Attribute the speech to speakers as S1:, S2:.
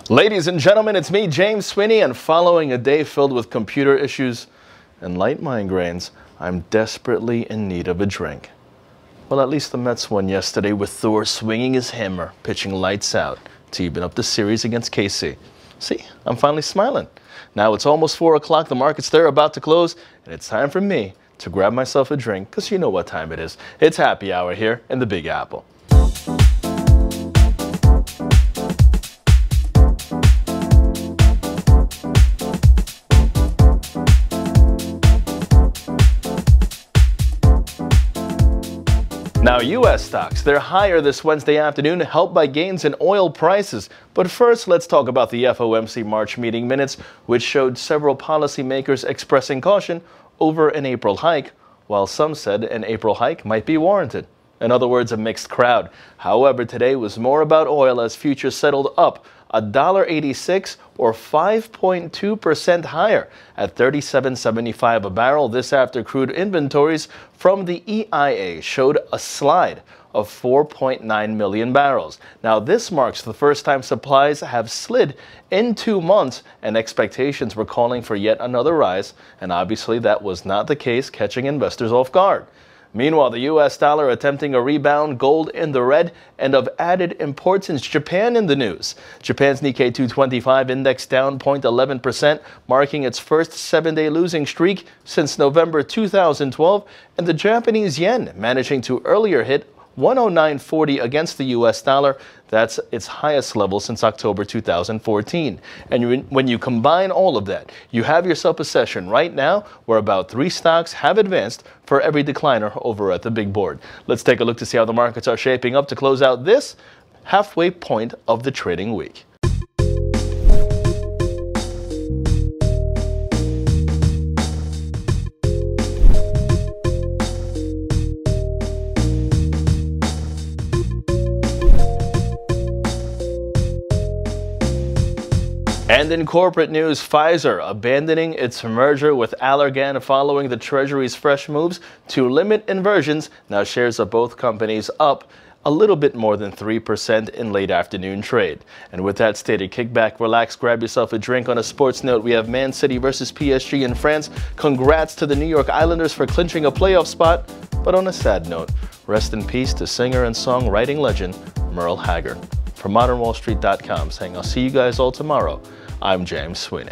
S1: Ladies and gentlemen, it's me, James Sweeney, and following a day filled with computer issues and light migraines, I'm desperately in need of a drink. Well, at least the Mets won yesterday with Thor swinging his hammer, pitching lights out to even up the series against KC. See, I'm finally smiling. Now it's almost 4 o'clock, the markets there are about to close, and it's time for me to grab myself a drink, because you know what time it is. It's happy hour here in the Big Apple. Now, U.S. stocks, they're higher this Wednesday afternoon, helped by gains in oil prices. But first, let's talk about the FOMC March meeting minutes, which showed several policymakers expressing caution over an April hike, while some said an April hike might be warranted. In other words, a mixed crowd. However, today was more about oil as futures settled up $1.86 or 5.2% higher at $37.75 a barrel. This after crude inventories from the EIA showed a slide of 4.9 million barrels. Now, this marks the first time supplies have slid in 2 months, and expectations were calling for yet another rise, and obviously that was not the case, catching investors off guard. Meanwhile, the U.S. dollar attempting a rebound, gold in the red, and of added importance, Japan in the news. Japan's Nikkei 225 index down 0.11%, marking its first 7-day losing streak since November 2012, and the Japanese yen managing to earlier hit 109.40 against the U.S. dollar. That's its highest level since October 2014. And when you combine all of that, you have yourself a session right now where about 3 stocks have advanced for every decliner over at the big board. Let's take a look to see how the markets are shaping up to close out this halfway point of the trading week. And in corporate news, Pfizer abandoning its merger with Allergan following the Treasury's fresh moves to limit inversions. Now shares of both companies up a little bit more than 3% in late afternoon trade. And with that stated, kick back, relax, grab yourself a drink. On a sports note, we have Man City versus PSG in France. Congrats to the New York Islanders for clinching a playoff spot. But on a sad note, rest in peace to singer and songwriting legend Merle Haggard. For ModernWallStreet.com, saying I'll see you guys all tomorrow, I'm James Sweeney.